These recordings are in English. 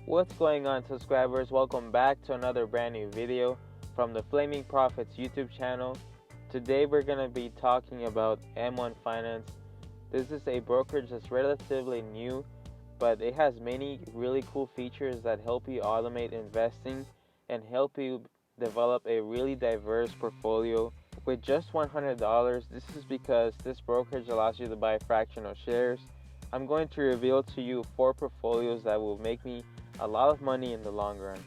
What's going on, subscribers? Welcome back to another brand new video from the Flaming Profits YouTube channel. Today we're going to be talking about M1 Finance. This is a brokerage that's relatively new, but it has many really cool features that help you automate investing and help you develop a really diverse portfolio with just $100. This is because this brokerage allows you to buy fractional shares. I'm going to reveal to you 4 portfolios that will make me a lot of money in the long run.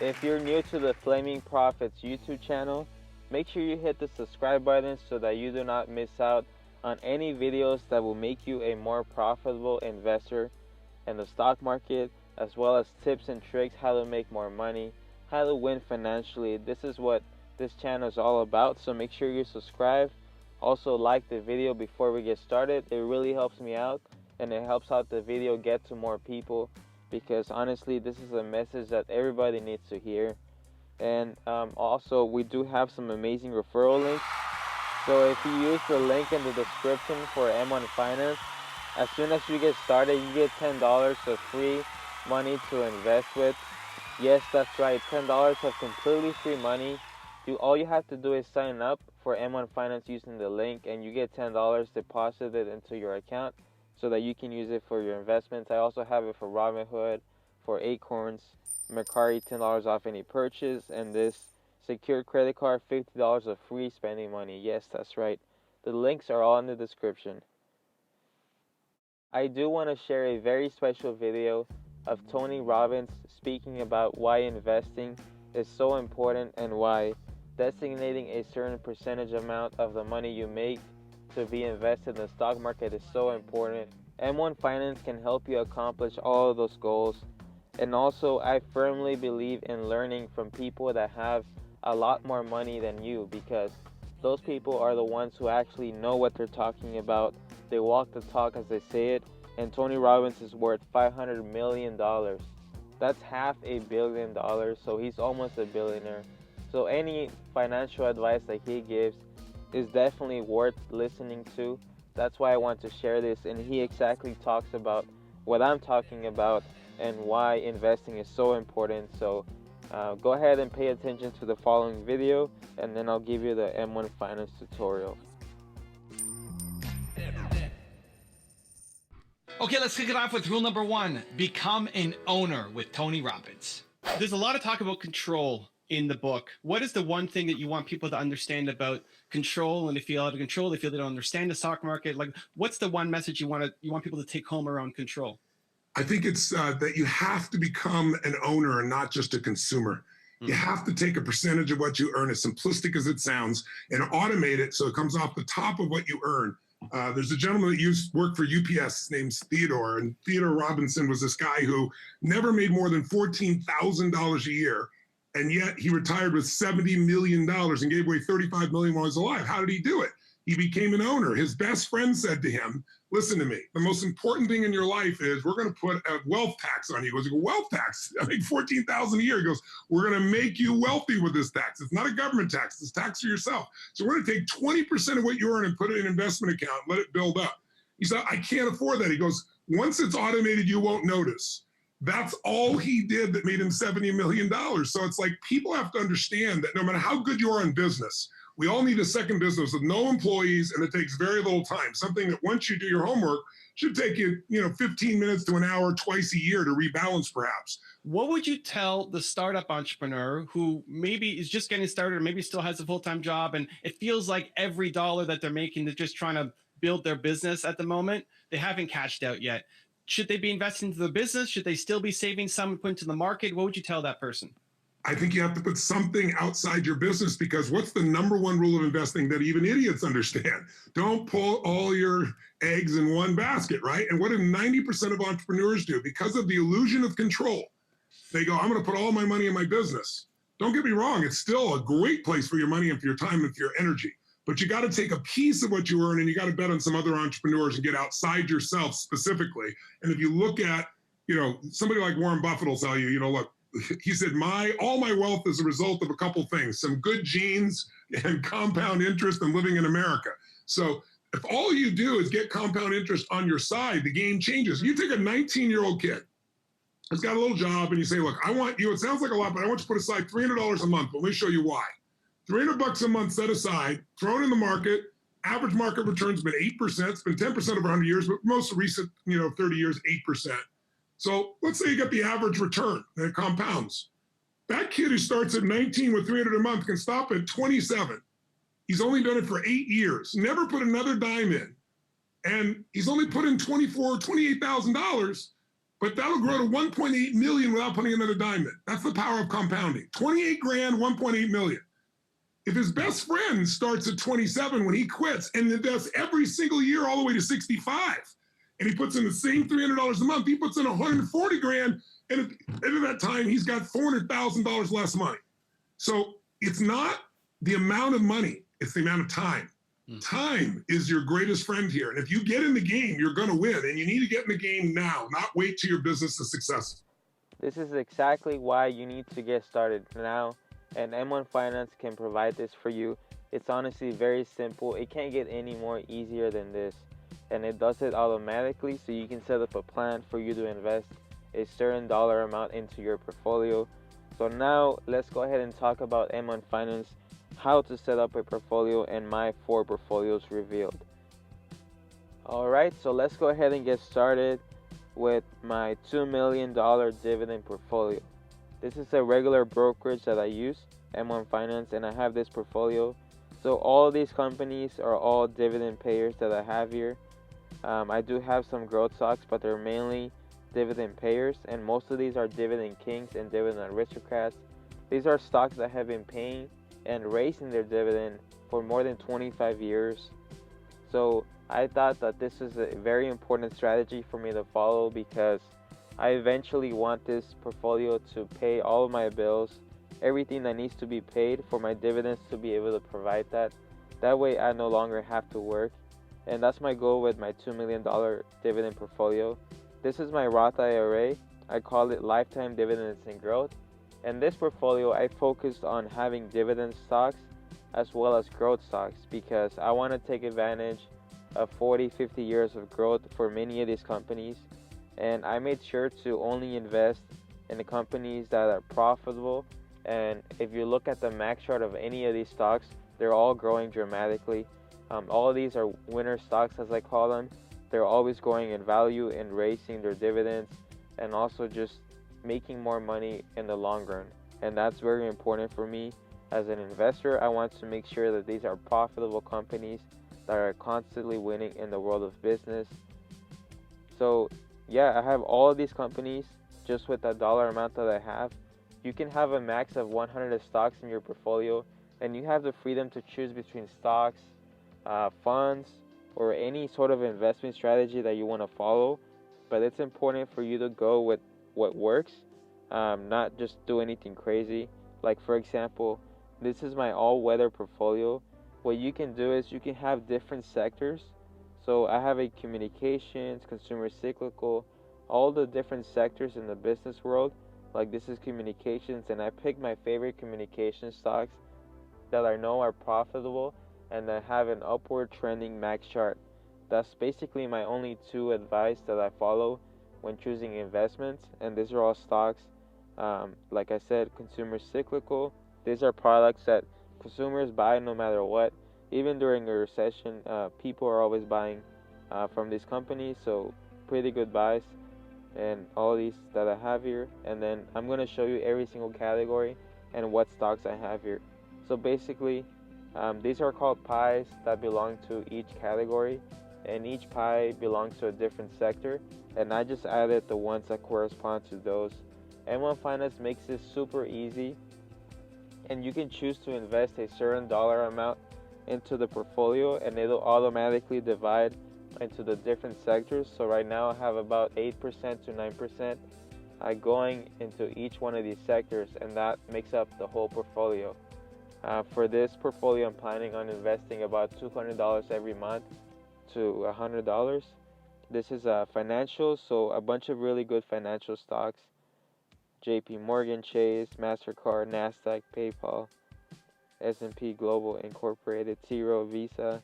If you're new to the Flaming Profits YouTube channel, make sure you hit the subscribe button so that you do not miss out on any videos that will make you a more profitable investor in the stock market, as well as tips and tricks how to make more money, how to win financially. This is what this channel is all about, so make sure you subscribe. Also like the video before we get started. It really helps me out and it helps out the video get to more people, because honestly this is a message that everybody needs to hear. And also we do have some amazing referral links, so if you use the link in the description for M1 Finance, as soon as you get started you get $10 of free money to invest with. Yes, that's right, $10 of completely free money. All you have to do is sign up for M1 Finance using the link, and you get $10 deposited into your account so that you can use it for your investments. I also have it for Robinhood, for Acorns, Mercari, $10 off any purchase, and this secured credit card, $50 of free spending money. Yes, that's right. The links are all in the description. I do want to share a very special video of Tony Robbins speaking about why investing is so important and why designating a certain percentage amount of the money you make to be invested in the stock market is so important. M1 Finance can help you accomplish all of those goals. And also, I firmly believe in learning from people that have a lot more money than you, because those people are the ones who actually know what they're talking about. They walk the talk, as they say it. And Tony Robbins is worth $500 million. That's $500 million, so he's almost a billionaire. So any financial advice that he gives is definitely worth listening to. That's why I want to share this, and he exactly talks about what I'm talking about and why investing is so important. So go ahead and pay attention to the following video, and then I'll give you the M1 Finance tutorial. Okay, let's kick it off with rule number 1. Become an owner with Tony Robbins. There's a lot of talk about control in the book. What is the one thing that you want people to understand about control? And they feel out of control, they feel they don't understand the stock market. Like, what's the one message you want people to take home around control? I think it's that you have to become an owner and not just a consumer. You have to take a percentage of what you earn, as simplistic as it sounds, and automate it so it comes off the top of what you earn. There's a gentleman that worked for UPS, his name's Theodore, and Theodore Robinson was this guy who never made more than $14,000 a year, and yet he retired with $70 million and gave away $35 million while he was alive. How did he do it? He became an owner. His best friend said to him, listen to me, the most important thing in your life is we're going to put a wealth tax on you. He goes, wealth tax? I make $14,000 a year. He goes, we're going to make you wealthy with this tax. It's not a government tax. It's tax for yourself. So we're going to take 20% of what you earn and put it in an investment account, let it build up. He said, I can't afford that. He goes, once it's automated, you won't notice. That's all he did that made him $70 million. So it's like, people have to understand that no matter how good you are in business, we all need a second business with no employees, and it takes very little time. Something that once you do your homework should take you, 15 minutes to an hour twice a year to rebalance perhaps. What would you tell the startup entrepreneur who maybe is just getting started or maybe still has a full-time job, and it feels like every dollar that they're making, they're just trying to build their business at the moment, they haven't cashed out yet? Should they be investing into the business? Should they still be saving some and put into the market? What would you tell that person? I think you have to put something outside your business, because what's the number one rule of investing that even idiots understand? Don't pull all your eggs in one basket, right? And what do 90% of entrepreneurs do? Because of the illusion of control, they go, I'm going to put all my money in my business. Don't get me wrong. It's still a great place for your money and for your time and for your energy. But you got to take a piece of what you earn and you got to bet on some other entrepreneurs and get outside yourself specifically. And if you look at, somebody like Warren Buffett will tell you, look, he said, all my wealth is a result of a couple things: some good genes, and compound interest and living in America. So if all you do is get compound interest on your side, the game changes. You take a 19-year-old kid who's got a little job and you say, look, I want you, it sounds like a lot, but I want you to put aside $300 a month. But let me show you why. $300 a month set aside, throw it in the market. Average market return's been 8%. It's been 10% over 100 years, but most recent, 30 years, 8%. So let's say you get the average return and it compounds. That kid who starts at 19 with 300 a month can stop at 27. He's only done it for 8 years, never put another dime in. And he's only put in $28,000, but that'll grow to 1.8 million without putting another dime in. That's the power of compounding. 28 grand, 1.8 million. If his best friend starts at 27 when he quits and does every single year all the way to 65, and he puts in the same $300 a month, he puts in 140 grand, and at the end of that time, he's got $400,000 less money. So it's not the amount of money, it's the amount of time. Time is your greatest friend here. And if you get in the game, you're going to win. And you need to get in the game now, not wait till your business is successful. This is exactly why you need to get started now. And M1 Finance can provide this for you. It's honestly very simple. It can't get any more easier than this. And it does it automatically, so you can set up a plan for you to invest a certain dollar amount into your portfolio. So now let's go ahead and talk about M1 Finance, how to set up a portfolio, and my 4 portfolios revealed. Alright, so let's go ahead and get started with my $2 million dividend portfolio. This is a regular brokerage that I use, M1 Finance, and I have this portfolio. So all these companies are all dividend payers that I have here. I do have some growth stocks, but they're mainly dividend payers, and most of these are dividend kings and dividend aristocrats. These are stocks that have been paying and raising their dividend for more than 25 years. So I thought that this is a very important strategy for me to follow, because I eventually want this portfolio to pay all of my bills, everything that needs to be paid, for my dividends to be able to provide that. That way I no longer have to work. And that's my goal with my $2 million dividend portfolio. This is my Roth IRA. I call it Lifetime Dividends and Growth. And this portfolio, I focused on having dividend stocks as well as growth stocks, because I want to take advantage of 40-50 years of growth for many of these companies. And I made sure to only invest in the companies that are profitable. And if you look at the max chart of any of these stocks, they're all growing dramatically. All of these are winner stocks, as I call them. They're always growing in value and raising their dividends, and also just making more money in the long run. And that's very important for me as an investor. I want to make sure that these are profitable companies that are constantly winning in the world of business. So yeah, I have all of these companies just with that dollar amount that I have. You can have a max of 100 stocks in your portfolio, and you have the freedom to choose between stocks, funds, or any sort of investment strategy that you want to follow. But it's important for you to go with what works, not just do anything crazy. Like, for example, this is my all-weather portfolio. What you can do is you can have different sectors. So I have a communications, consumer cyclical, all the different sectors in the business world. Like, this is communications, and I picked my favorite communication stocks that I know are profitable and that have an upward trending max chart. That's basically my only 2 advice that I follow when choosing investments. And these are all stocks, like I said, consumer cyclical. These are products that consumers buy no matter what. Even during a recession, people are always buying from these companies. So pretty good buys. And all these that I have here. And then I'm going to show you every single category and what stocks I have here. So basically, these are called pies that belong to each category, and each pie belongs to a different sector, and I just added the ones that correspond to those. M1 Finance makes this super easy, and you can choose to invest a certain dollar amount into the portfolio, and it'll automatically divide into the different sectors. So right now I have about 8% to 9% going into each one of these sectors, and that makes up the whole portfolio. For this portfolio, I'm planning on investing about $200 every month to $100. This is financial, so a bunch of really good financial stocks: JP Morgan Chase, MasterCard, Nasdaq, PayPal. S&P Global Incorporated, T. Rowe, Visa,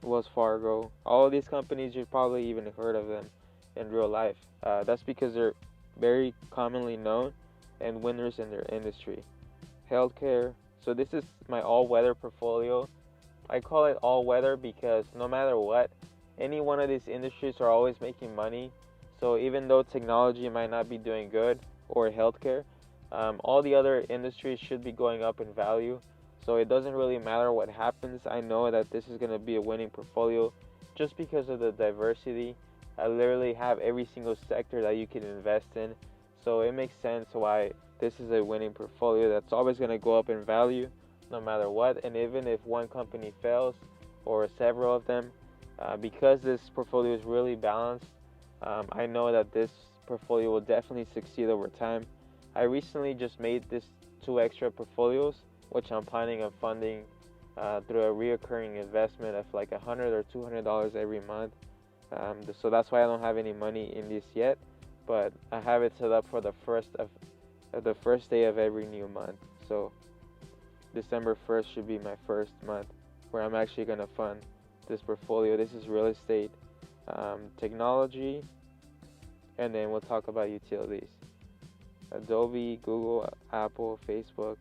Wells Fargo. All of these companies, you've probably even heard of them in real life. That's because they're very commonly known and winners in their industry. Healthcare. So this is my all-weather portfolio. I call it all-weather because no matter what, any one of these industries are always making money. So even though technology might not be doing good, or healthcare, all the other industries should be going up in value. So it doesn't really matter what happens. I know that this is going to be a winning portfolio just because of the diversity. I literally have every single sector that you can invest in. So it makes sense why this is a winning portfolio that's always going to go up in value no matter what. And even if one company fails or several of them, because this portfolio is really balanced, I know that this portfolio will definitely succeed over time. I recently just made this 2 extra portfolios, which I'm planning on funding through a reoccurring investment of like $100 or $200 every month. So that's why I don't have any money in this yet, but I have it set up for the first day of every new month. So December 1st should be my first month where I'm actually going to fund this portfolio. This is real estate, technology, and then we'll talk about utilities. Adobe, Google, Apple, Facebook,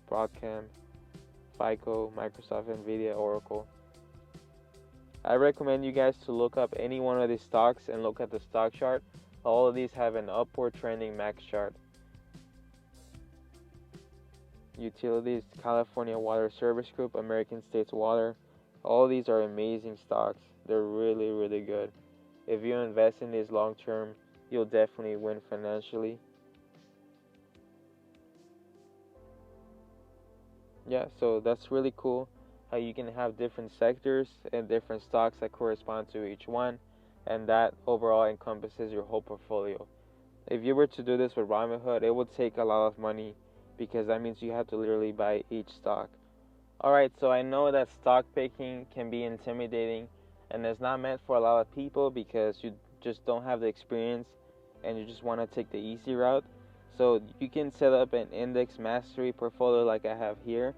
Broadcom, FICO, Microsoft, Nvidia, Oracle. I recommend you guys to look up any one of these stocks and look at the stock chart. All of these have an upward trending max chart. Utilities, California Water Service Group, American States Water. All of these are amazing stocks. They're really, really good. If you invest in these long term, you'll definitely win financially. Yeah, so that's really cool how you can have different sectors and different stocks that correspond to each one, and that overall encompasses your whole portfolio. If you were to do this with Robinhood, it would take a lot of money because that means you have to literally buy each stock. Alright, so I know that stock picking can be intimidating and it's not meant for a lot of people because you just don't have the experience and you just want to take the easy route. So you can set up an index mastery portfolio like I have here.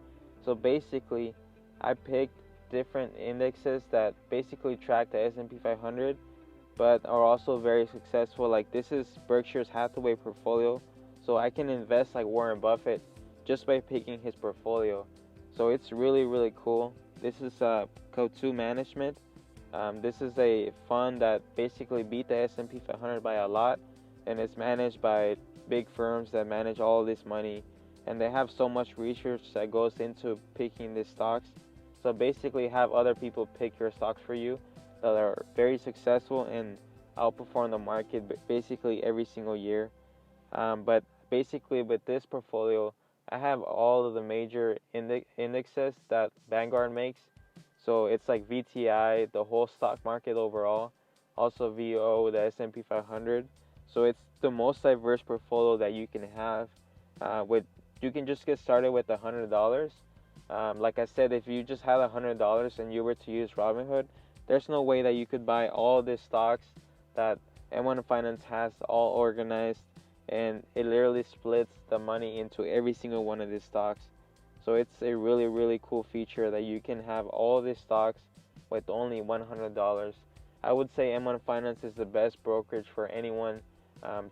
So basically, I picked different indexes that basically track the S&P 500, but are also very successful. Like this is Berkshire Hathaway portfolio. So I can invest like Warren Buffett just by picking his portfolio. So it's really, really cool. This is Co2 Management. This is a fund that basically beat the S&P 500 by a lot, and it's managed by big firms that manage all of this money, and they have so much research that goes into picking these stocks. So basically have other people pick your stocks for you that are very successful and outperform the market basically every single year. But basically with this portfolio, I have all of the major indexes that Vanguard makes. So it's like VTI, the whole stock market overall, also VO, the S&P 500. So it's the most diverse portfolio that you can have. You can just get started with $100. Like I said, if you just had $100 and you were to use Robinhood, there's no way that you could buy all these stocks that M1 Finance has all organized, and it literally splits the money into every single one of these stocks. So it's a really, really cool feature that you can have all these stocks with only $100. I would say M1 Finance is the best brokerage for anyone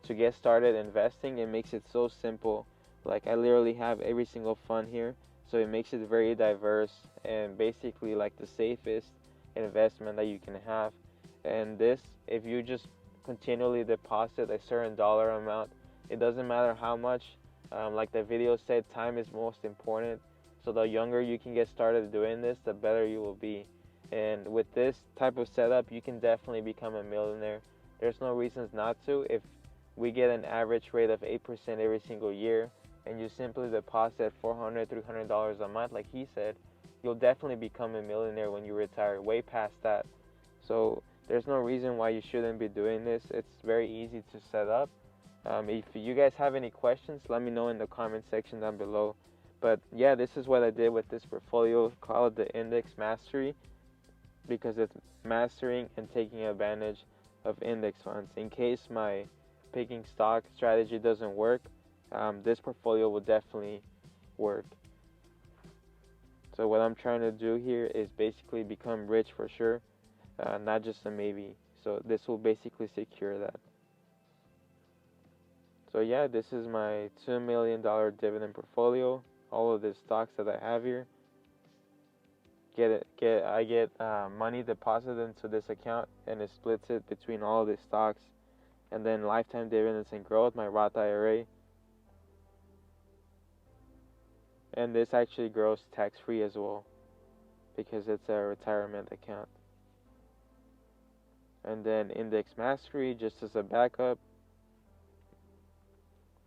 to get started investing. It makes it so simple. Like I literally have every single fund here, so it makes it very diverse and basically like the safest investment that you can have. And this, if you just continually deposit a certain dollar amount, it doesn't matter how much. Like the video said, time is most important. So the younger you can get started doing this, the better you will be. And with this type of setup, you can definitely become a millionaire. There's no reasons not to. If we get an average rate of 8% every single year, and you simply deposit $400, $300 a month, like he said, you'll definitely become a millionaire when you retire, way past that. So there's no reason why you shouldn't be doing this. It's very easy to set up. If you guys have any questions, let me know in the comment section down below. But yeah, this is what I did with this portfolio. Call it the Index Mastery because it's mastering and taking advantage of index funds. In case my picking stock strategy doesn't work, this portfolio will definitely work. So what I'm trying to do here is basically become rich for sure, not just a maybe. So this will basically secure that. So yeah, this is my $2 million dividend portfolio. All of the stocks that I have here. I get money deposited into this account, and it splits it between all of the stocks, and then lifetime dividends and growth, my Roth IRA. And this actually grows tax-free as well, because it's a retirement account. And then index mastery just as a backup.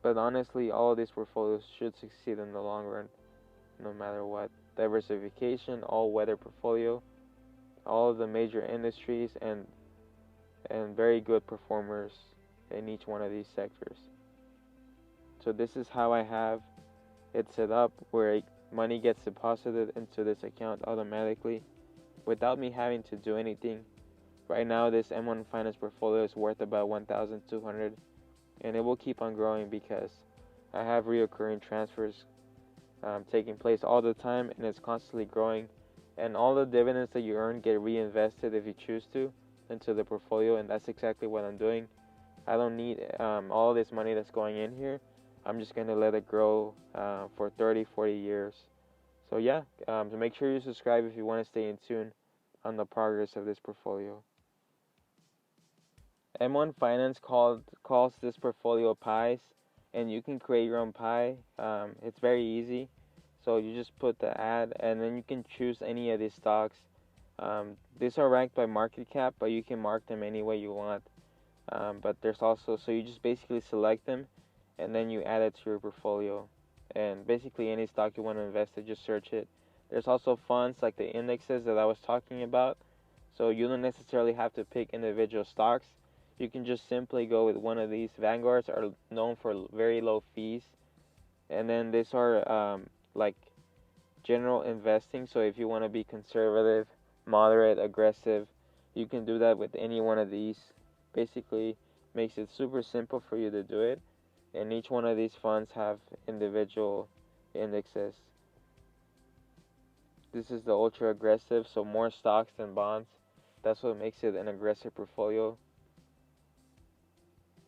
But honestly, all of these portfolios should succeed in the long run, no matter what. Diversification, all-weather portfolio, all of the major industries, and very good performers in each one of these sectors. So this is how I have it set up, where money gets deposited into this account automatically without me having to do anything. Right now, this M1 Finance portfolio is worth about $1,200, and it will keep on growing because I have reoccurring transfers taking place all the time, and it's constantly growing, and all the dividends that you earn get reinvested if you choose to into the portfolio, and that's exactly what I'm doing. I don't need all this money that's going in here. I'm just going to let it grow for 30-40 years. So yeah, so make sure you subscribe if you want to stay in tune on the progress of this portfolio. M1 Finance calls this portfolio pies, and you can create your own pie. It's very easy. So you just put the ad, and then you can choose any of these stocks. These are ranked by market cap, but you can mark them any way you want. But there's also, so you just basically select them, and then you add it to your portfolio. And basically any stock you want to invest in, just search it. There's also funds like the indexes that I was talking about. So you don't necessarily have to pick individual stocks. You can just simply go with one of these. Vanguards are known for very low fees. And then these are like general investing. So if you want to be conservative, moderate, aggressive, you can do that with any one of these. Basically makes it super simple for you to do it. And each one of these funds have individual indexes. This is the ultra aggressive, so more stocks than bonds. That's what makes it an aggressive portfolio,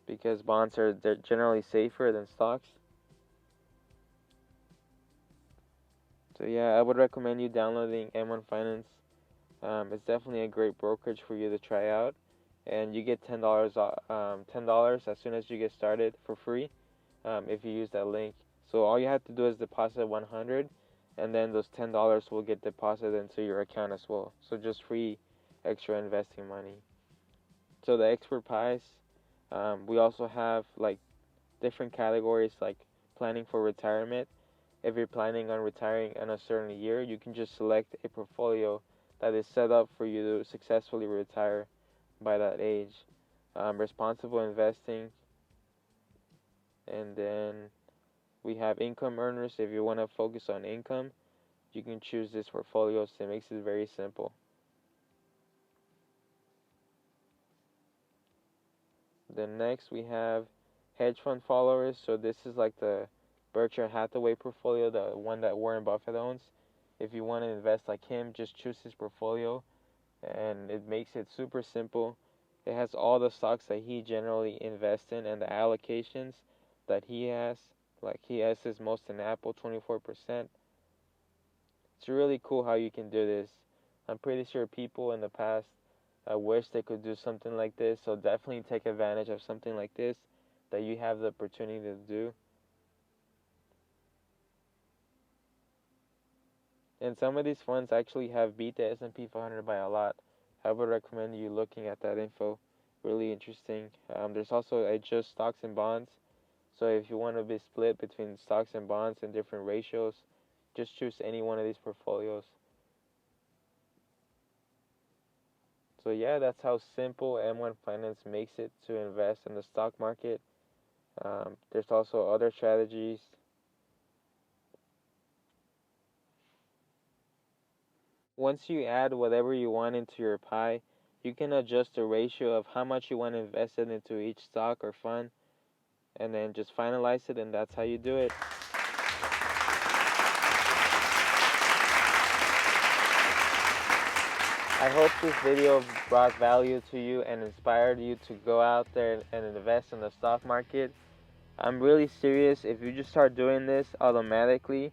because bonds they're generally safer than stocks. So yeah, I would recommend you downloading M1 Finance. It's definitely a great brokerage for you to try out, and you get $10 $10 as soon as you get started for free if you use that link. So all you have to do is deposit $100, and then those $10 will get deposited into your account as well. So just free extra investing money. So the expert pies, we also have like different categories, like planning for retirement. If you're planning on retiring in a certain year, you can just select a portfolio that is set up for you to successfully retire by that age. Responsible investing, and then we have income earners. If you want to focus on income, you can choose this portfolio. So it makes it very simple. Then next we have hedge fund followers. So this is like the Berkshire Hathaway portfolio, the one that Warren Buffett owns. If you want to invest like him, just choose his portfolio, and it makes it super simple. It has all the stocks that he generally invests in and the allocations that he has. Like he has his most in Apple, 24%. It's really cool how you can do this. I'm pretty sure people in the past wish they could do something like this. So definitely take advantage of something like this that you have the opportunity to do. And some of these funds actually have beat the S&P 500 by a lot. I would recommend you looking at that info. Really interesting. There's also just stocks and bonds. So if you want to be split between stocks and bonds in different ratios, just choose any one of these portfolios. So yeah, that's how simple M1 Finance makes it to invest in the stock market. There's also other strategies. Once you add whatever you want into your pie, you can adjust the ratio of how much you want to invest into each stock or fund, and then just finalize it, and that's how you do it. I hope this video brought value to you and inspired you to go out there and invest in the stock market. I'm really serious. If you just start doing this automatically,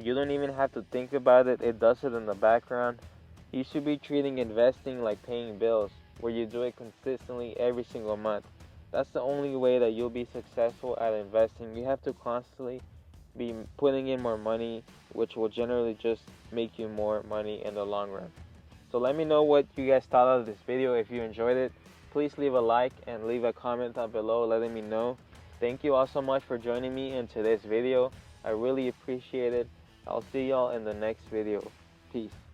you don't even have to think about it. It does it in the background. You should be treating investing like paying bills, where you do it consistently every single month. That's the only way that you'll be successful at investing. You have to constantly be putting in more money, which will generally just make you more money in the long run. So let me know what you guys thought of this video. If you enjoyed it, please leave a like and leave a comment down below letting me know. Thank you all so much for joining me in today's video. I really appreciate it. I'll see y'all in the next video. Peace.